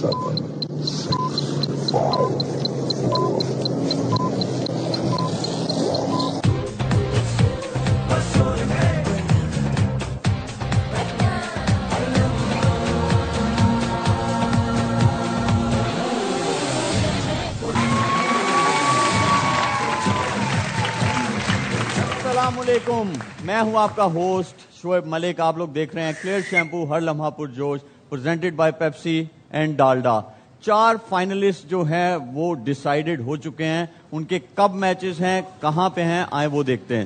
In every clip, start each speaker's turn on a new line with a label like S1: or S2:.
S1: السلام علیکم، میں ہوں آپ کا ہوسٹ شعیب ملک. آپ لوگ دیکھ رہے ہیں کلیئر شیمپو ہر لمحہ پرجوش presented by Pepsi and Dalda. 4 finalist جو ہیں وہ ڈیسائیڈڈ ہو چکے ہیں. ان کے کب میچز ہیں، کہاں پہ ہیں، آئیں وہ دیکھتے ہیں.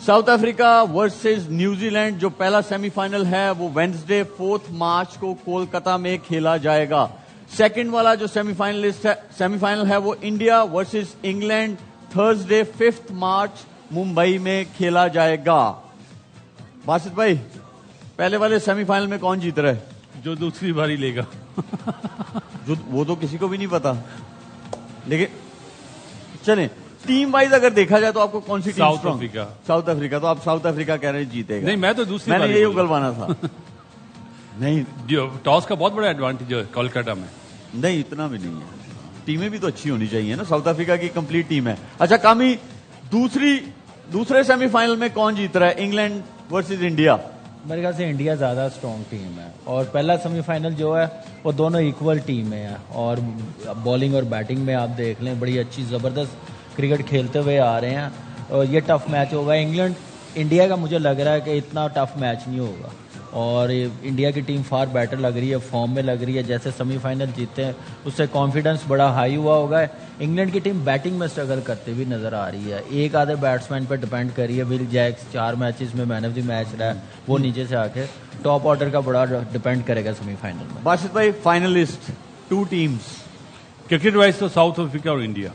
S1: South Africa versus New Zealand جو پہلا سیمی فائنل ہے وہ وینسڈے 4 مارچ کو کولکتہ میں کھیلا جائے گا. سیکنڈ والا جو سیمی فائنل ہے وہ India versus England Thursday 5 March Mumbai میں کھیلا جائے گا. باسط بھائی، پہلے والے سیمی فائنل میں کون جیت رہا ہے؟
S2: جو دوسری باری لے گا.
S1: وہ تو کسی کو بھی نہیں پتا، لیکن چلیں ٹیم وائز اگر دیکھا جائے تو آپ کو کون سی team?
S2: South Africa.
S1: South Africa. تو آپ ساؤتھ افریقہ کہہ رہے ہیں جیتے گا.
S2: نہیں، میں تو دوسری
S1: میں نے
S2: باری
S1: یہی
S2: بولا.
S1: اگلوانا تھا. نہیں
S2: جو ٹاس کا بہت بڑا ایڈوانٹیج ہے کولکتہ میں.
S1: نہیں، اتنا بھی نہیں ہے. ٹیمیں بھی تو اچھی ہونی چاہیے نا. ساؤتھ افریقہ کی کمپلیٹ ٹیم ہے. اچھا کامی، دوسرے سیمی فائنل میں کون جیت رہا ہے، انگلینڈ ورسز انڈیا؟
S3: میرے خیال سے انڈیا زیادہ اسٹرانگ ٹیم ہے، اور پہلا سیمی فائنل جو ہے وہ دونوں ایکول ٹیمیں ہیں، اور بالنگ اور بیٹنگ میں آپ دیکھ لیں بڑی اچھی زبردست کرکٹ کھیلتے ہوئے آ رہے ہیں. اور یہ ٹف میچ ہوگا. انگلینڈ انڈیا کا مجھے لگ رہا ہے کہ اتنا ٹف میچ نہیں ہوگا، اور انڈیا کی ٹیم فار بیٹر لگ رہی ہے، فارم میں لگ رہی ہے. جیسے سیمی فائنل جیتے ہیں اس سے کانفیڈنس بڑا ہائی ہوا ہوگا. انگلینڈ کی ٹیم بیٹنگ میں اسٹرگل کرتے ہوئی نظر آ رہی ہے. ایک آدھے بیٹسمین پہ ڈپینڈ کر رہی ہے. ول جیکس 4 میچز میں مین آف دی میچ رہا ہے، وہ نیچے سے آ کے ٹاپ آرڈر کا بڑا ڈپینڈ کرے گا سیمی فائنل میں.
S1: باسط بھائی، فائنلسٹ 2 ٹیمز
S2: کرکٹ وائز تو ساؤتھ افریقہ اور انڈیا.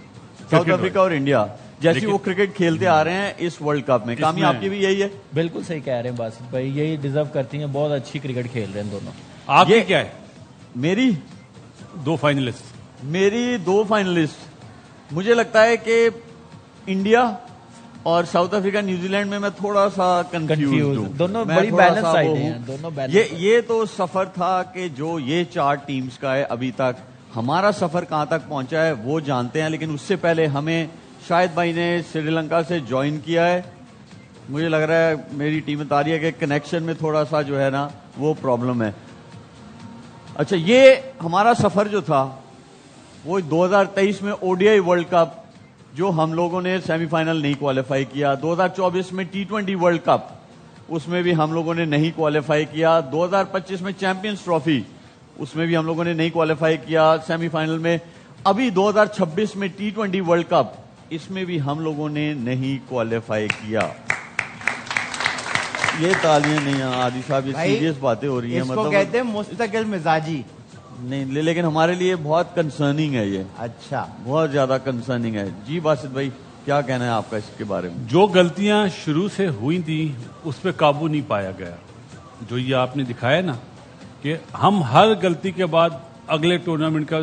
S1: ساؤتھ افریقہ اور انڈیا جیسی وہ کرکٹ کھیلتے آ رہے ہیں اس ورلڈ کپ میں. کامی آپ کی بھی یہی ہے؟
S3: بالکل صحیح کہہ رہے ہیں باسط بھائی، یہی ڈیزرو کرتی ہیں. بہت اچھی کرکٹ کھیل رہے ہیں دونوں.
S2: آپ کی کیا ہے؟
S1: میری
S2: 2 فائنلسٹ.
S1: میری 2 فائنلسٹ مجھے لگتا ہے کہ انڈیا اور ساؤتھ افریقہ نیوزی لینڈ میں تھوڑا سا کنفیوز ہوں.
S3: دونوں بڑی بیلنس سائڈ ہیں دونوں.
S1: یہ تو سفر تھا کہ جو یہ 4 ٹیمز کا ہے ابھی تک. ہمارا سفر کہاں تک پہنچا ہے وہ جانتے ہیں، لیکن اس سے پہلے ہمیں شاہد بھائی نے سری لنکا سے جوائن کیا ہے. مجھے لگ رہا ہے میری ٹیم بتا رہی ہے کہ کنیکشن میں تھوڑا سا جو ہے نا وہ پرابلم ہے. اچھا، یہ ہمارا سفر جو تھا وہ 2023 میں O D I world cup جو ہم لوگوں نے سیمی فائنل نہیں کوالیفائی کیا. 2024 میں T20 ورلڈ کپ، اس میں بھی ہم لوگوں نے نہیں کوالیفائی کیا. 2025 میں چیمپئنز ٹرافی، اس میں بھی ہم لوگوں نے نہیں کوالیفائی کیا سیمی فائنل میں. ابھی 2026 میں T20 ورلڈ کپ، اس میں بھی ہم لوگوں نے نہیں کوالیفائی کیا. یہ تالیاں نہیں عادی صاحب، یہ سیریس باتیں ہو رہی ہیں.
S4: مطلب کہتے ہیں مستقل مزاجی.
S1: نہیں، لیکن ہمارے لیے بہت کنسرننگ ہے یہ.
S4: اچھا،
S1: بہت زیادہ کنسرننگ ہے. جی باسط بھائی، کیا کہنا ہے آپ کا اس کے بارے میں؟
S2: جو غلطیاں شروع سے ہوئی تھیں اس پہ قابو نہیں پایا گیا. جو یہ آپ نے دکھایا نا کہ ہم ہر غلطی کے بعد اگلے ٹورنامنٹ کا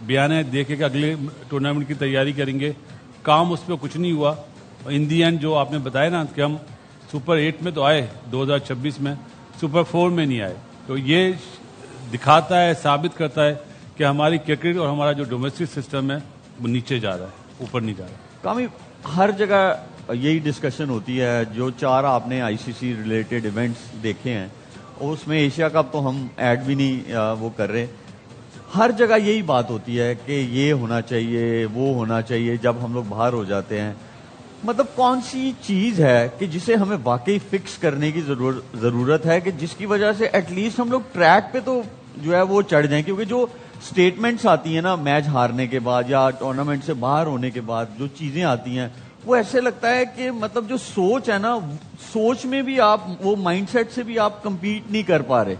S2: بیان ہے دیکھے کہ اگلے ٹورنامنٹ کی تیاری کریں گے. کام اس پہ کچھ نہیں ہوا. ان دی اینڈ جو آپ نے بتایا نا کہ ہم سپر 8 میں تو آئے 2026 میں، سپر 4 میں نہیں آئے. تو یہ دکھاتا ہے، ثابت کرتا ہے کہ ہماری کرکٹ اور ہمارا جو ڈومیسٹک سسٹم ہے وہ نیچے جا رہا ہے، اوپر نہیں جا رہا.
S1: کامی ہر جگہ یہی ڈسکشن ہوتی ہے. جو 4 آپ نے آئی سی سی ریلیٹڈ ایونٹس دیکھے ہیں، اور اس میں ایشیا کپ تو ہم ایڈ بھی نہیں وہ کر رہے. ہر جگہ یہی بات ہوتی ہے کہ یہ ہونا چاہیے، وہ ہونا چاہیے. جب ہم لوگ باہر ہو جاتے ہیں، مطلب کون سی چیز ہے کہ جسے ہمیں واقعی فکس کرنے کی ضرورت ہے، کہ جس کی وجہ سے ایٹ لیسٹ ہم لوگ ٹریک پہ تو جو ہے وہ چڑھ جائیں. کیونکہ جو سٹیٹمنٹس آتی ہیں نا میچ ہارنے کے بعد یا ٹورنامنٹ سے باہر ہونے کے بعد، جو چیزیں آتی ہیں وہ ایسے لگتا ہے کہ مطلب جو سوچ ہے نا، سوچ میں بھی آپ وہ مائنڈ سیٹ سے بھی آپ کمپیٹ نہیں کر پا رہے.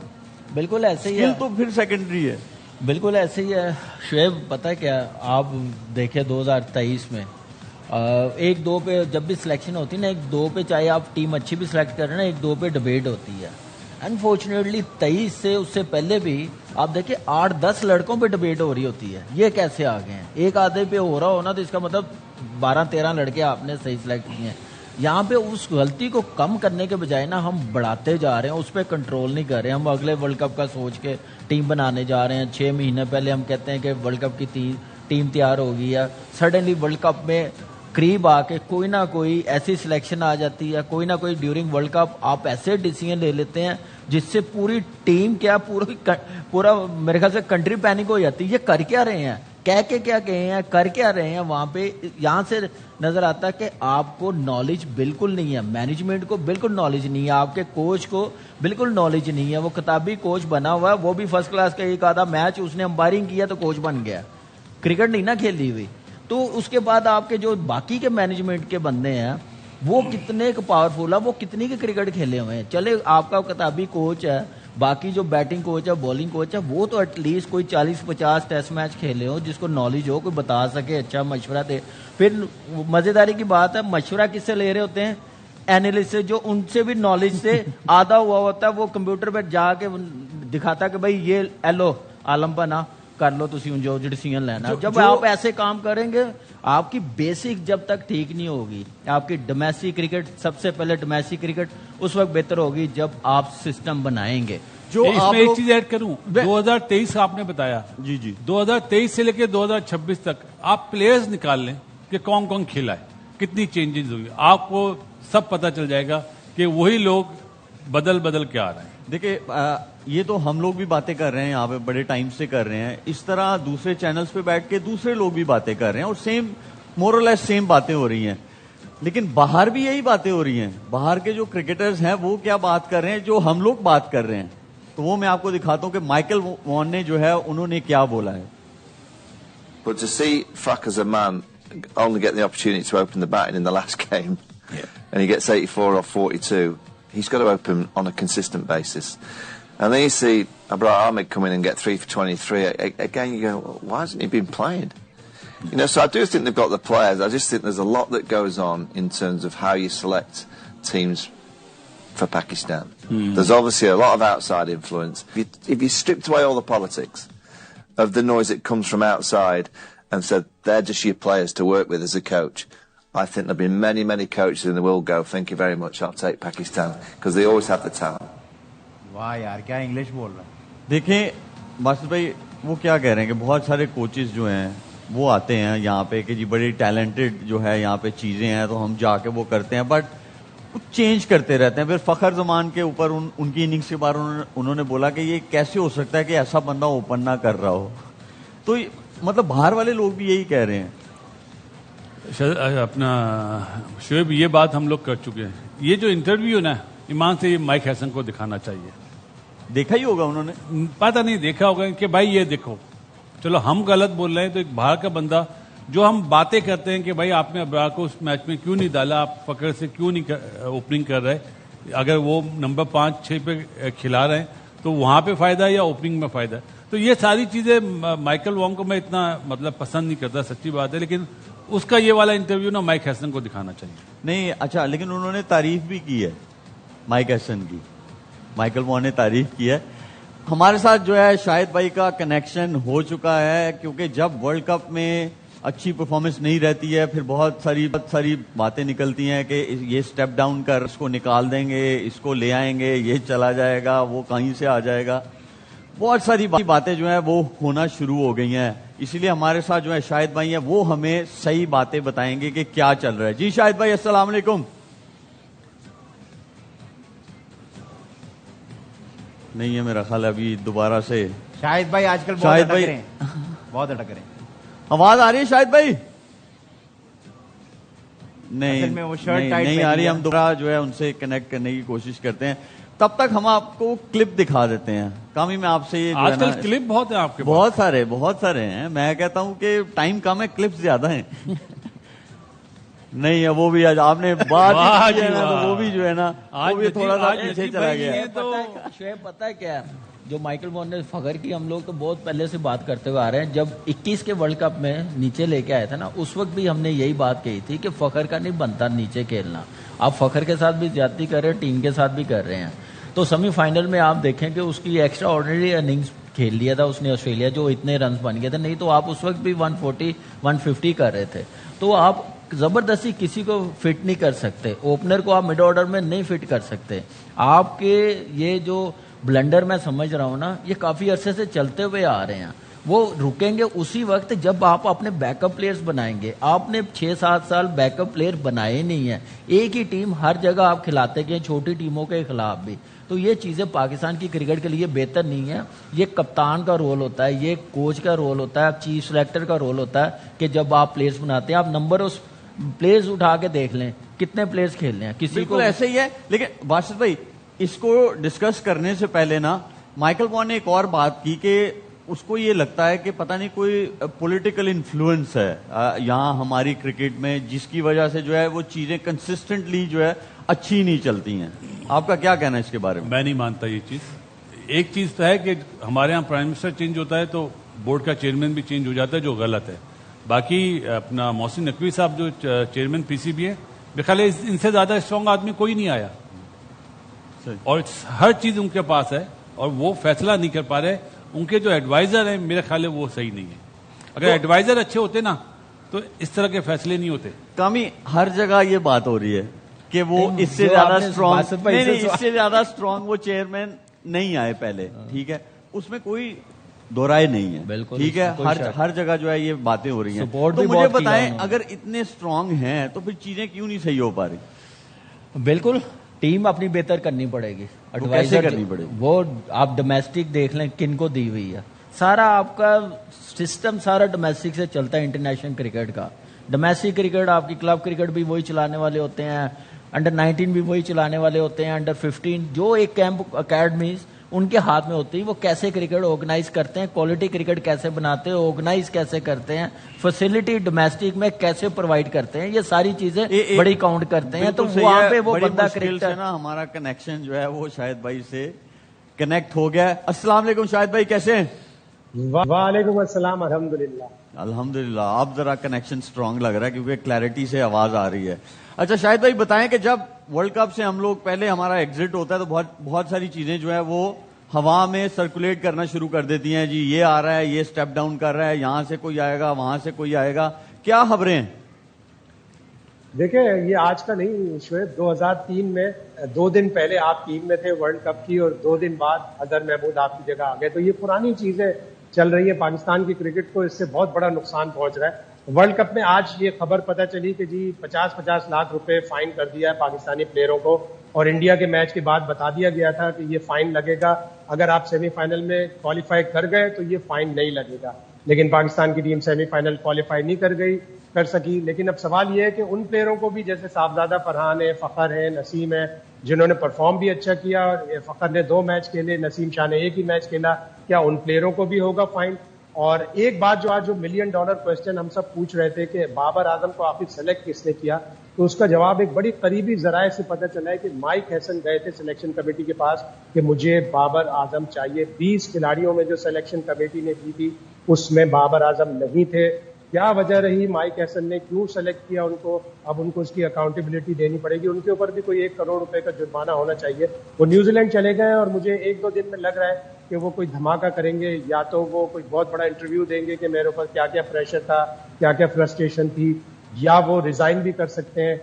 S3: بالکل ایسے ہی ہے.
S1: تو پھر سیکنڈری ہے.
S3: بالکل ایسے ہی ہے شعیب. پتہ ہے کیا، آپ دیکھیں 2023 میں 1-2 پہ جب بھی سلیکشن ہوتی ہے نا، 1-2 پہ چاہے آپ ٹیم اچھی بھی سلیکٹ کر رہے ہیں نا، 1-2 پہ ڈبیٹ ہوتی ہے. انفارچونیٹلی 23 سے اس سے پہلے بھی آپ دیکھیں 8-10 لڑکوں پہ ڈبیٹ ہو رہی ہوتی ہے. یہ کیسے آ گئے ہیں؟ ایک آدھے پہ ہو رہا ہو نا تو اس کا مطلب 12-13 لڑکے آپ نے صحیح سلیکٹ کیے ہیں. یہاں پہ اس غلطی کو کم کرنے کے بجائے نا ہم بڑھاتے جا رہے ہیں, اس پہ کنٹرول نہیں کر رہے. ہم اگلے ورلڈ کپ کا سوچ کے ٹیم بنانے جا رہے ہیں. 6 مہینے پہلے ہم کہتے ہیں کہ ورلڈ کپ کی ٹیم تیار ہو گئی ہے, سڈنلی ورلڈ کپ میں قریب آ کے کوئی نہ کوئی ایسی سلیکشن آ جاتی ہے, کوئی نہ کوئی ڈیورنگ ورلڈ کپ آپ ایسے ڈیسیژن لے لیتے ہیں جس سے پوری ٹیم کیا پورا میرے خیال سے کنٹری پینک ہو جاتی ہے. یہ کر کیا رہے ہیں, کہہ کے کیا کہے ہیں, کر کیا رہے ہیں وہاں پہ. یہاں سے نظر آتا ہے کہ آپ کو نالج بالکل نہیں ہے, مینجمنٹ کو بالکل نالج نہیں ہے, آپ کے کوچ کو بالکل نالج نہیں ہے. وہ کتابی کوچ بنا ہوا ہے, وہ بھی فرسٹ کلاس کا ایک آدھا میچ اس نے امپائرنگ کیا تو کوچ بن گیا, کرکٹ نہیں نا کھیلی ہوئی. تو اس کے بعد آپ کے جو باقی کے مینجمنٹ کے بندے ہیں وہ کتنے پاورفل ہے, وہ کتنی کے کرکٹ کھیلے ہوئے ہیں. چلے آپ کا کتابی کوچ ہے, باقی جو بیٹنگ کوچ ہے, بالنگ کوچ ہے, وہ تو ایٹ لیسٹ کوئی 40-50 ٹیسٹ میچ کھیلے ہو, جس کو نالج ہو, کوئی بتا سکے, اچھا مشورہ دے. پھر مزیداری کی بات ہے, مشورہ کس سے لے رہے ہوتے ہیں, اینالسٹ سے, جو ان سے بھی نالج سے آدھا ہوا ہوتا ہے. وہ کمپیوٹر پہ جا کے دکھاتا کہ بھائی یہ ایلو عالم پنا کر لو تسی جو ڈیسیژن لینا. جب آپ ایسے کام کریں گے, آپ کی بیسک جب تک ٹھیک نہیں ہوگی, آپ کی ڈومیسٹک کرکٹ, سب سے پہلے ڈومیسٹک کرکٹ اس وقت بہتر ہوگی جب آپ سسٹم بنائیں گے.
S1: جو
S2: اس
S1: آپ
S2: میں ایک چیز ایڈ کروں, 2023 آپ نے بتایا,
S1: جی
S2: 2023 سے لے کے 2026 تک آپ پلیئرز نکال لیں کہ کون کون کھیلا ہے, کتنی چینجز ہوئی, آپ کو سب پتہ چل جائے گا کہ وہی لوگ بدل کے آ رہے ہیں.
S1: دیکھیں یہ تو ہم لوگ بھی باتیں کر رہے ہیں یہاں پہ, بڑے ٹائم سے کر رہے ہیں. اس طرح دوسرے چینلز پہ بیٹھ کے دوسرے لوگ بھی باتیں کر رہے ہیں, اور سیم مور اور لیس سیم باتیں ہو رہی ہیں. لیکن باہر بھی یہی باتیں ہو رہی ہیں. باہر کے جو کرکٹرز ہیں وہ کیا بات کر رہے ہیں جو ہم لوگ بات کر رہے ہیں, تو وہ میں آپ کو دکھاتا ہوں کہ مائیکل وان نے جو ہے انہوں نے کیا بولا ہے.
S5: But to see Fak as a man only get the opportunity to open the batting in the last game, and he gets 84 or 42, he's got to open on a consistent basis. And then you see Abrar Ahmed come in and get 3 for 23. Again, you go, why hasn't he been playing? You know, so I do think they've got the players. I just think there's a lot that goes on in terms of how you select teams for Pakistan. There's obviously a lot of outside influence. If you stripped away all the politics of the noise that comes from outside and said they're just your players to work with as a coach, I think there'll be many, many coaches in the world go, thank you very much, I'll take Pakistan, because they always have the talent.
S4: واہ یار کیا English بول رہا ہے.
S1: دیکھیں باسط بھائی وہ کیا کہہ رہے ہیں کہ بہت سارے کوچز جو ہیں وہ آتے ہیں یہاں پہ کہ جی بڑی ٹیلنٹڈ جو ہے یہاں پہ چیزیں ہیں تو ہم جا کے وہ کرتے ہیں, بٹ چینج کرتے رہتے ہیں. پھر فخر زمان کے اوپر ان کی اننگز کے بارے انہوں نے بولا کہ یہ کیسے ہو سکتا ہے کہ ایسا بندہ اوپن نہ کر رہا ہو. تو مطلب باہر والے لوگ بھی یہی کہہ رہے ہیں.
S2: اپنا شعیب یہ بات ہم لوگ کر چکے ہیں. یہ جو انٹرویو نا ایمان سے یہ مائک ہیسن کو دکھانا چاہیے. دیکھا
S1: ہی ہوگا انہوں نے,
S2: پتہ نہیں دیکھا ہوگا کہ بھائی یہ دیکھو, چلو ہم غلط بول رہے ہیں تو ایک باہر کا بندہ جو ہم باتیں کرتے ہیں کہ بھائی آپ نے ابرار کو اس میچ میں کیوں نہیں ڈالا, آپ فخر سے کیوں نہیں اوپننگ کر رہے, اگر وہ نمبر 5-6 پہ کھلا رہے ہیں تو وہاں پہ فائدہ ہے یا اوپننگ میں فائدہ ہے. تو یہ ساری چیزیں مائیکل وانگ کو میں اتنا مطلب پسند نہیں کرتا, سچی بات ہے, لیکن اس کا یہ والا انٹرویو نا مائک ہیسن کو دکھانا چاہیے.
S1: نہیں اچھا, لیکن انہوں نے تعریف بھی کی ہے مائک ہیسن کی, مائیکل وان نے تعریف کی ہے. ہمارے ساتھ جو ہے شاہد بھائی کا کنیکشن ہو چکا ہے, کیونکہ جب ورلڈ کپ میں اچھی پرفارمنس نہیں رہتی ہے پھر بہت ساری باتیں نکلتی ہیں کہ یہ سٹیپ ڈاؤن کر, اس کو نکال دیں گے, اس کو لے آئیں گے, یہ چلا جائے گا, وہ کہیں سے آ جائے گا. بہت ساری باتیں جو ہیں وہ ہونا شروع ہو گئی ہیں. اسی لیے ہمارے ساتھ جو ہے شاہد بھائی ہیں وہ ہمیں صحیح باتیں بتائیں گے کہ کیا چل رہا ہے. جی شاہد بھائی السلام علیکم. نہیں ہے میرا خیال ابھی دوبارہ سے
S4: شاہد بھائی آج کل
S1: شاہد
S4: بہت
S1: بھائی
S4: اٹک رہے ہیں, بہت اٹک رہے ہیں.
S1: آواز آ رہی ہے شاہد بھائی؟
S4: اصل میں وہ شرٹ ٹائٹ
S1: نہیں آ رہی.
S4: پہنی
S1: ہم دوبارہ جو ہے ان سے کنیکٹ کرنے کی کوشش کرتے ہیں. تب تک ہم آپ کو کلپ دکھا دیتے ہیں. کامی میں آپ سے یہ
S2: آج کل کلپ بہت ہیں آپ کے
S1: پاس, بہت سارے ہیں. میں کہتا ہوں کہ ٹائم کم ہے, کلپس زیادہ ہیں. نہیں ہے وہ بھی آج آپ نے بات کی ہے نا, تو وہ بھی جو ہے نا وہ بھی تھوڑا سا پیچھے چلا گیا.
S3: شعیب پتہ ہے کیا ہے, جو مائیکل وان نے فخر کی ہم لوگ تو بہت پہلے سے بات کرتے ہوئے آ رہے ہیں. جب 21 کے ورلڈ کپ میں نیچے لے کے آئے تھے نا, اس وقت بھی ہم نے یہی بات کہی تھی کہ فخر کا نہیں بنتا نیچے کھیلنا. آپ فخر کے ساتھ بھی زیادتی کر رہے ہیں, ٹیم کے ساتھ بھی کر رہے ہیں. تو سیمی فائنل میں آپ دیکھیں کہ اس کی ایکسٹرا آرڈنری اننگز کھیل لیا تھا اس نے آسٹریلیا, جو اتنے رنز بن گئے تھے. نہیں تو آپ اس وقت بھی 140-150 کر رہے تھے. تو آپ زبردستی کسی کو فٹ نہیں کر سکتے. اوپنر کو آپ مڈ آرڈر میں نہیں فٹ کر سکتے. آپ کے یہ جو بلنڈر میں سمجھ رہا ہوں نا, یہ کافی عرصے سے چلتے ہوئے آ رہے ہیں. وہ رکیں گے اسی وقت جب آپ اپنے بیک اپ پلیئرز بنائیں گے. آپ نے 6-7 سال بیک اپ پلیئر بنائے نہیں ہیں. ایک ہی ٹیم ہر جگہ آپ کھلاتے گئے, چھوٹی ٹیموں کے خلاف بھی. تو یہ چیزیں پاکستان کی کرکٹ کے لیے بہتر نہیں ہے. یہ کپتان کا رول ہوتا ہے, یہ کوچ کا رول ہوتا ہے, چیف سلیکٹر کا رول ہوتا ہے کہ جب آپ پلیئرز بناتے ہیں آپ نمبر اس پلیئرز اٹھا کے دیکھ لیں کتنے پلیئرز کھیلنے ہیں. کسی کو
S1: ایسے ہی ہے. لیکن باسط بھائی, اس کو ڈسکس کرنے سے پہلے نا مائیکل وان نے ایک اور بات کی کہ اس کو یہ لگتا ہے کہ پتہ نہیں کوئی پولیٹیکل انفلوئنس ہے یہاں ہماری کرکٹ میں, جس کی وجہ سے جو ہے وہ چیزیں کنسسٹنٹلی جو ہے اچھی نہیں چلتی ہیں. آپ کا کیا کہنا ہے اس کے بارے میں؟
S2: میں نہیں مانتا یہ چیز. ایک چیز تو ہے کہ ہمارے یہاں پرائم منسٹر چینج ہوتا ہے تو بورڈ کا چیئرمین بھی چینج ہو جاتا ہے, جو غلط ہے. باقی اپنا محسن نقوی صاحب جو چیئرمین پی سی بی ہے, میرے خیال ہے ان سے زیادہ اسٹرانگ آدمی کوئی نہیں آیا, اور ہر چیز ان کے پاس ہے اور وہ فیصلہ نہیں کر پا رہے. ان کے جو ایڈوائزر ہیں میرے خیال ہے وہ صحیح نہیں ہے. اگر ایڈوائزر اچھے ہوتے نا تو اس طرح کے فیصلے نہیں ہوتے.
S1: کامی ہر جگہ یہ بات ہو رہی ہے کہ وہ اس سے زیادہ اسٹرانگ اس سے زیادہ اسٹرانگ وہ چیئرمین نہیں آئے پہلے. ٹھیک ہے, اس میں کوئی دو رائے نہیں ہے.
S3: بالکل
S1: ٹھیک ہے, ہر جگہ جو ہے یہ باتیں ہو رہی ہیں. تو مجھے بتائیں, اگر اتنے اسٹرانگ ہیں تو پھر چیزیں کیوں نہیں صحیح ہو پا رہی؟
S3: بالکل ٹیم اپنی بہتر کرنی پڑے گی.
S1: کیسے کرنی پڑے گی؟
S3: وہ آپ ڈومیسٹک دیکھ لیں کن کو دی ہوئی ہے. سارا آپ کا سسٹم سارا ڈومیسٹک سے چلتا ہے. انٹرنیشنل کرکٹ کا ڈومیسٹک کرکٹ, آپ کی کلب کرکٹ بھی وہی چلانے والے ہوتے ہیں, انڈر 19 بھی وہی چلانے والے ہوتے ہیں, انڈر 15 جو ایک کیمپ اکیڈمیز ان کے ہاتھ میں ہوتی ہیں. وہ کیسے کرکٹ آرگنائز کرتے ہیں, کوالٹی کرکٹ کیسے بناتے ہیں, آرگنائز کیسے کرتے ہیں, فیسلٹی ڈومیسٹک میں کیسے پرووائڈ کرتے ہیں, یہ ساری چیزیں بڑی کاؤنٹ کرتے ہیں. تو وہاں پہ وہ بندہ کرکٹ
S1: نا, ہمارا کنیکشن جو ہے وہ شاہد بھائی سے کنیکٹ ہو گیا. السلام علیکم شاہد بھائی, کیسے ہیں؟
S6: وعلیکم السلام. الحمدللہ.
S1: الحمدللہ. آپ ذرا کنیکشن اسٹرانگ لگ رہا ہے کیونکہ کلیئرٹی سے آواز آ رہی ہے. اچھا شاہد بھائی بتائیں کہ جب ورلڈ کپ سے ہم لوگ پہلے ہمارا ایگزٹ ہوتا ہے تو بہت ساری چیزیں جو ہے وہ ہوا میں سرکولیٹ کرنا شروع کر دیتی ہیں. جی یہ آ رہا ہے, یہ اسٹیپ ڈاؤن کر رہا ہے, یہاں سے کوئی آئے گا, وہاں سے کوئی آئے گا. کیا خبریں ہیں؟
S6: دیکھیں یہ آج کا نہیں شعیب, 2003 میں 2 دن پہلے آپ ٹیم میں تھے ورلڈ کپ کی, اور 2 دن بعد اظہر محمود آپ کی جگہ آ گئے. تو یہ پرانی چیزیں چل رہی ہیں. پاکستان کی کرکٹ کو اس سے بہت بڑا نقصان پہنچ رہا ہے. ورلڈ کپ میں آج یہ خبر پتہ چلی کہ جی 50-50 لاکھ روپے فائن کر دیا ہے پاکستانی پلیئروں کو, اور انڈیا کے میچ کے بعد بتا دیا گیا تھا کہ یہ فائن لگے گا اگر آپ سیمی فائنل میں کوالیفائی کر گئے تو یہ فائن نہیں لگے گا. لیکن پاکستان کی ٹیم سیمی فائنل کوالیفائی نہیں کر سکی. لیکن اب سوال یہ ہے کہ ان پلیئروں کو بھی, جیسے صاحبزادہ فرحان ہے, فخر ہے, نسیم ہے, جنہوں نے پرفارم بھی اچھا کیا, اور فخر نے 2 میچ کھیلے, نسیم شاہ نے 1 ہی میچ کھیلا, کیا ان پلیئروں کو بھی ہوگا فائن؟ اور ایک بات جو آج $1 ملین کویسچن ہم سب پوچھ رہے تھے کہ بابر اعظم کو آخر سلیکٹ کس نے کیا, تو اس کا جواب ایک بڑی قریبی ذرائع سے پتہ چلا ہے کہ مائک ہیسن گئے تھے سلیکشن کمیٹی کے پاس کہ مجھے بابر اعظم چاہیے. 20 کھلاڑیوں میں جو سلیکشن کمیٹی نے کی تھی اس میں بابر اعظم نہیں تھے. کیا وجہ رہی, مائک ہیسن نے کیوں سلیکٹ کیا ان کو؟ اب ان کو اس کی اکاؤنٹیبلٹی دینی پڑے گی. ان کے اوپر بھی کوئی 1 کروڑ روپے کا جرمانہ ہونا چاہیے. وہ نیوزی لینڈ چلے گئے اور مجھے 1-2 دن میں لگ رہا ہے کہ وہ کوئی دھماکہ کریں گے, یا تو وہ کوئی بہت بڑا انٹرویو دیں گے کہ میرے اوپر کیا کیا پریشر تھا, کیا کیا فرسٹریشن تھی, یا وہ ریزائن بھی کر سکتے ہیں.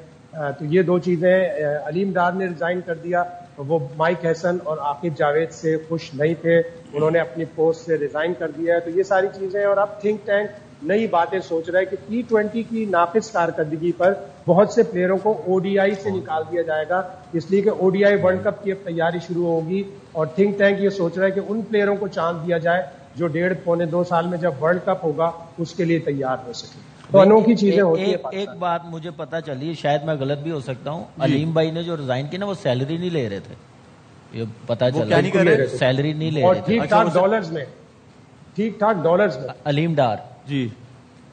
S6: تو یہ 2 چیزیں. علیم ڈار نے ریزائن کر دیا, وہ مائک ہیسن اور عاقب جاوید سے خوش نہیں تھے, انہوں نے اپنی پوسٹ سے ریزائن کر دیا ہے. تو یہ ساری چیزیں, اور اب تھنک ٹینک نئی باتیں سوچ رہا ہے کہ T20 کی ناقص کارکردگی پر بہت سے پلیئروں کو ODI سے نکال دیا جائے گا, اس لیے کہ ODI ورلڈ کپ کی اب تیاری شروع ہوگی. اور تھنک ٹینک یہ سوچ رہا ہے کہ ان پلیئروں کو چانس دیا جائے جو 1.5-2 سال میں جب ورلڈ کپ ہوگا اس کے لیے تیار ہو سکے. تو انوکھی چیزیں ہوتی ہیں.
S3: ایک بات مجھے پتا چلی, شاید میں غلط بھی ہو سکتا ہوں, علیم بھائی نے جو ریزائن کی نا وہ سیلری نہیں لے رہے تھے, یہ پتا چلا. سیلری نہیں لے رہے تھے,
S6: ٹھیک ٹھاک ڈالرز میں.
S3: علیم ڈار
S1: جی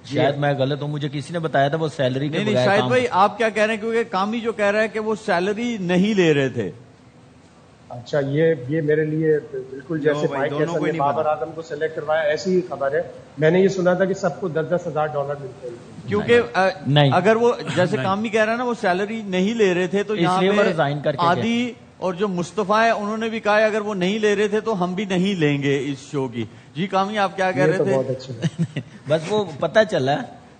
S3: شاید میں غلط ہوں, مجھے کسی نے بتایا تھا وہ سیلری کے بغیر.
S1: شاید بھائی آپ کیا کہہ رہے ہیں, کیونکہ کامی جو کہہ رہا ہے کہ وہ سیلری نہیں لے رہے تھے.
S6: اچھا, یہ میرے لیے بالکل جیسے مائک ہیسن نے بابر اعظم کو سلیکٹ کروایا ایسی ہی خبر ہے. میں نے یہ سنا تھا کہ سب کو $10,000 ملتے ہیں,
S1: کیونکہ اگر وہ جیسے کامی کہہ رہا ہے نا وہ سیلری نہیں لے رہے تھے, تو یہاں پہ عادی اور جو مصطفیٰ ہے انہوں نے بھی کہا اگر وہ نہیں لے رہے تھے تو ہم بھی نہیں لیں گے اس شو کی. جی کامی آپ کیا کہہ رہے تھے؟
S6: بہت اچھا.
S3: بس وہ پتہ چلا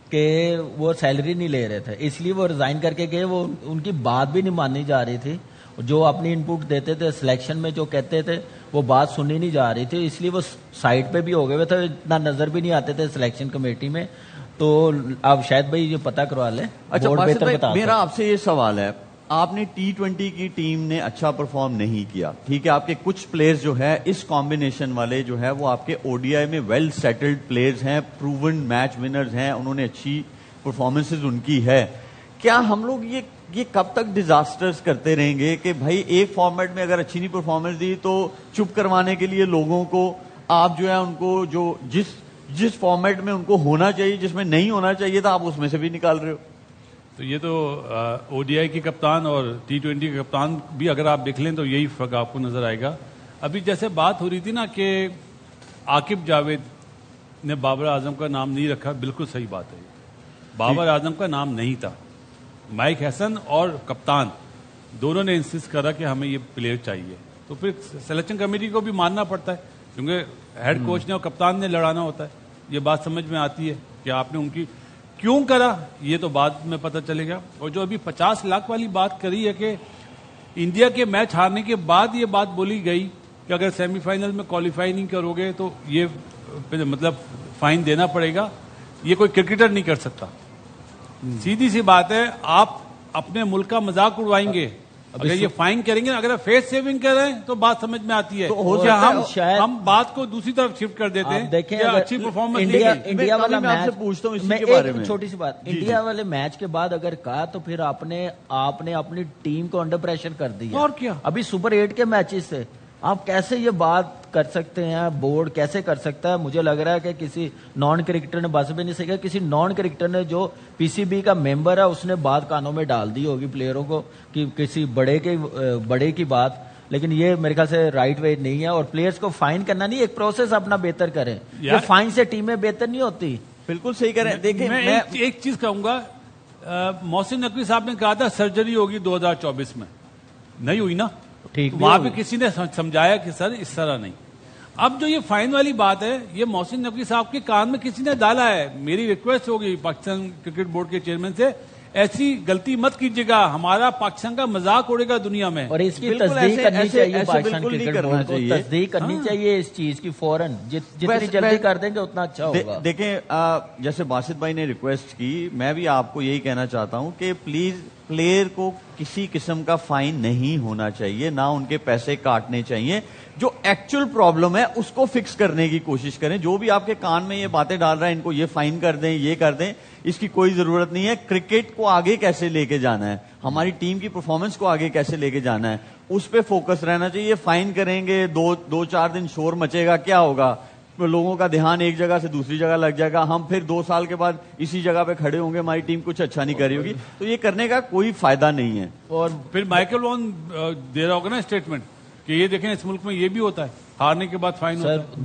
S3: کہ وہ سیلری نہیں لے رہے تھے, اس لیے وہ ریزائن کر کے گئے. وہ ان کی بات بھی نہیں مانی جا رہی تھی, جو اپنی ان پٹ دیتے تھے سلیکشن میں جو کہتے تھے وہ بات سنی نہیں جا رہی تھی, اس لیے وہ سائڈ پہ بھی ہو گئے ہوئے تھے, اتنا نظر بھی نہیں آتے تھے سلیکشن کمیٹی میں. تو آپ شاید بھائی یہ پتہ کروا لیں.
S1: اچھا
S3: بورڈ
S1: باسط
S3: بہتر
S1: بھائی,
S3: بتا
S1: میرا آپ سے یہ سوال ہے, آپ نے T20 کی ٹیم نے اچھا پرفارم نہیں کیا, ٹھیک ہے, آپ کے کچھ پلیئرز جو ہے اس کمبینیشن والے جو ہے وہ آپ کے ODI میں ویل سیٹلڈ پلیئرز ہیں, پروون میچ ونرز ہیں, انہوں نے اچھی پرفارمنسز ان کی ہے. کیا ہم لوگ یہ کب تک ڈیزاسٹرز کرتے رہیں گے کہ بھائی ایک فارمیٹ میں اگر اچھی نہیں پرفارمنس دی تو چپ کروانے کے لیے لوگوں کو آپ جو ہے ان کو جو جس فارمیٹ میں ان کو ہونا چاہیے, جس میں نہیں ہونا چاہیے تھا, آپ اس میں سے بھی نکال رہے ہو؟
S2: تو یہ تو ODI کے کپتان اور T20 کے کپتان بھی اگر آپ دیکھ لیں تو یہی فرق آپ کو نظر آئے گا. ابھی جیسے بات ہو رہی تھی نا کہ عاقب جاوید نے بابر اعظم کا نام نہیں رکھا, بالکل صحیح بات ہے. بابر اعظم کا نام نہیں تھا, مائک ہیسن اور کپتان دونوں نے انسسٹ کرا کہ ہمیں یہ پلیئر چاہیے. تو پھر سلیکشن کمیٹی کو بھی ماننا پڑتا ہے, کیونکہ ہیڈ کوچ نے اور کپتان نے لڑانا ہوتا ہے. یہ بات سمجھ میں آتی ہے کہ آپ نے ان کی کیوں کرا, یہ تو بعد میں پتہ چلے گا. اور جو ابھی 50 لاکھ والی بات کری ہے کہ انڈیا کے میچ ہارنے کے بعد یہ بات بولی گئی کہ اگر سیمی فائنل میں کوالیفائی نہیں کرو گے تو یہ مطلب فائن دینا پڑے گا, یہ کوئی کرکٹر نہیں کر سکتا. سیدھی سی بات ہے, آپ اپنے ملک کا مذاق اڑوائیں گے, اگر یہ فائن کریں گے, اگر فیس سیونگ کر رہے ہیں تو بات سمجھ میں آتی ہے. ہم بات کو دوسری طرف شفٹ کر دیتے ہیں.
S3: دیکھیں
S2: اچھی پرفارمنس
S3: انڈیا والا
S1: میں آپ سے
S3: میچ
S1: پوچھتا ہوں اسی
S3: میں
S1: کے بارے میں,
S3: ایک چھوٹی سی بات, انڈیا والے میچ کے بعد اگر کہا تو پھر آپ نے اپنی ٹیم کو انڈر پریشر کر دیا.
S2: اور کیا,
S3: ابھی سپر 8 کے میچز سے آپ کیسے یہ بات کر سکتے ہیں, بورڈ کیسے کر سکتا ہے؟ مجھے لگ رہا ہے کہ کسی نان کرکٹر نے بس بھی نہیں سیکھا, کسی نان کرکٹر نے جو PCB کا ممبر ہے اس نے بات کانوں میں ڈال دی ہوگی پلیئروں کو کہ کسی بڑے کی بات. لیکن یہ میرے خیال سے رائٹ وے نہیں ہے, اور پلیئرز کو فائن کرنا نہیں, ایک پروسیس اپنا بہتر کریں. یہ فائن سے ٹیمیں بہتر نہیں ہوتی.
S1: بالکل صحیح کہہ رہے ہیں. دیکھیں
S2: میں ایک چیز کہوں گا, محسن نقوی صاحب نے کہا تھا سرجری ہوگی 2024 میں, نہیں ہوئی نا, وہاں پہ کسی نے سمجھایا کہ سر اس طرح نہیں. اب جو یہ فائن والی بات ہے یہ محسن نقوی صاحب کے کان میں کسی نے ڈالا ہے. میری ریکویسٹ ہوگی پاکستان کرکٹ بورڈ کے چیئرمین سے, ایسی غلطی مت کیجیے گا, ہمارا پاکستان کا مذاق اڑے گا دنیا میں.
S3: اور اس کی تصدیق کرنی چاہیے, پاکستان کرکٹ بورڈ کو تصدیق کرنی چاہیے اس چیز کی فوراً, جتنی جلدی کر دیں گے اتنا اچھا ہوگا.
S1: دیکھیں جیسے باسط بھائی نے ریکویسٹ کی, میں بھی آپ کو یہی کہنا چاہتا ہوں کہ پلیز پلیئر کو کسی قسم کا فائن نہیں ہونا چاہیے, نہ ان کے پیسے کاٹنے چاہیے. جو ایکچوئل پرابلم ہے اس کو فکس کرنے کی کوشش کریں. جو بھی آپ کے کان میں یہ باتیں ڈال رہا ہے ان کو یہ فائن کر دیں, یہ کر دیں, اس کی کوئی ضرورت نہیں ہے. کرکٹ کو آگے کیسے لے کے جانا ہے, ہماری ٹیم کی پرفارمنس کو آگے کیسے لے کے جانا ہے, اس پہ فوکس رہنا چاہیے. فائن کریں گے, 2-4 دن شور مچے گا, کیا ہوگا, لوگوں کا دھیان ایک جگہ سے دوسری جگہ لگ جائے گا. ہم پھر 2 سال کے بعد اسی جگہ پہ کھڑے ہوں گے, ہماری ٹیم کچھ اچھا نہیں کر رہی ہوگی. تو یہ کرنے کا کوئی فائدہ نہیں ہے.
S2: اور پھر مائیکل وان دے رہا ہوگا نا اسٹیٹمنٹ کہ یہ دیکھیں اس ملک میں یہ بھی ہوتا ہے, ہارنے کے بعد فائن ہوتا ہے.
S3: سر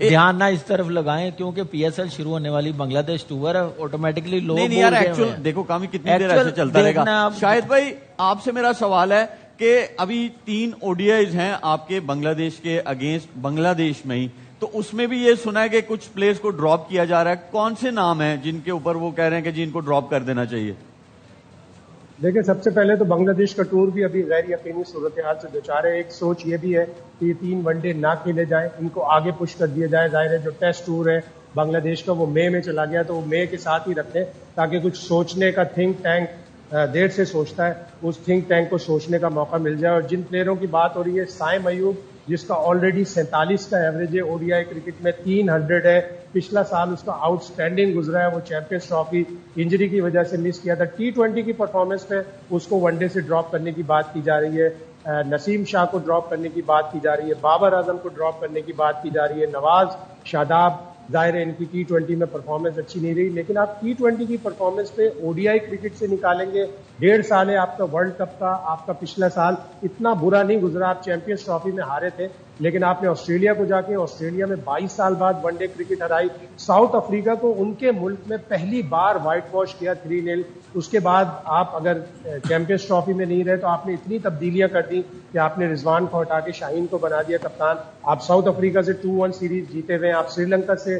S3: دھیان نہ اس طرف لگائیں, کیونکہ PSL شروع ہونے والی بنگلہ دیش ٹور ہے, آٹومیٹکلی لوگ
S1: نہیں یار, ایکچوئل دیکھو کامی کتنی دیر ایسے چلتا رہے گا. شاہد بھائی آپ سے میرا سوال ہے کہ ابھی 3 ODIs ہیں آپ کے بنگلہ دیش کے اگینسٹ بنگلہ دیش میں ہی, تو اس میں بھی یہ سنا ہے کہ کچھ پلیئرز کو ڈراپ کیا جا رہا ہے. کون سے نام ہیں جن کے اوپر وہ کہہ رہے ہیں کہ جی ان کو ڈراپ کر دینا چاہیے؟
S6: دیکھیں سب سے پہلے تو بنگلہ دیش کا ٹور بھی ابھی غیر یقینی صورتحال سے دوچار ہے. ایک سوچ یہ بھی ہے کہ یہ 3 ون ڈے نہ کھیلے جائیں, ان کو آگے پش کر دیا جائے. ظاہر ہے جو ٹیسٹ ٹور ہے بنگلہ دیش کا وہ مئی میں چلا گیا, تو وہ مئی کے ساتھ ہی رکھیں تاکہ کچھ سوچنے کا تھنک ٹینک دیر سے سوچتا ہے, اس تھنک ٹینک کو سوچنے کا موقع مل جائے. اور جن پلیئروں کی بات ہو رہی ہے, سائم ایوب جس کا آلریڈی 47 کا ایوریج ہے, ODI کرکٹ میں 300 ہے, پچھلا سال اس کا آؤٹ اسٹینڈنگ گزرا ہے, وہ چیمپئنز ٹرافی انجری کی وجہ سے مس کیا تھا. T20 کی پرفارمنس پہ اس کو ون ڈے سے ڈراپ کرنے کی بات کی جا رہی ہے, نسیم شاہ کو ڈراپ کرنے کی بات کی جا رہی ہے, بابر اعظم کو ڈراپ کرنے کی بات کی جا رہی ہے, نواز, شاداب. ظاہر ہے ان کی T20 میں پرفارمنس اچھی نہیں رہی, لیکن آپ T20 کی پرفارمنس پہ ODI کرکٹ سے نکالیں گے. 1.5 سال ہے آپ کا ورلڈ کپ کا, آپ کا پچھلا سال اتنا برا نہیں گزرا, آپ چیمپئنز ٹرافی میں ہارے تھے, لیکن آپ نے آسٹریلیا کو جا کے آسٹریلیا میں 22 سال بعد ون ڈے کرکٹ ہرائی. ساؤتھ افریقہ کو ان کے ملک میں پہلی بار وائٹ واش کیا 3-0. اس کے بعد آپ اگر چیمپئنز ٹرافی میں نہیں رہے تو آپ نے اتنی تبدیلیاں کر دی کہ آپ نے رضوان کو ہٹا کے شاہین کو بنا دیا کپتان. آپ ساؤتھ افریقہ سے 2-1 سیریز جیتے ہوئے, آپ سری لنکا سے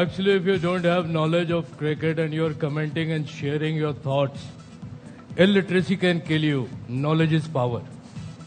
S7: Actually, if you don't have knowledge of cricket and you're commenting and sharing your thoughts, illiteracy can kill you. Knowledge is power.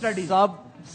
S4: studies।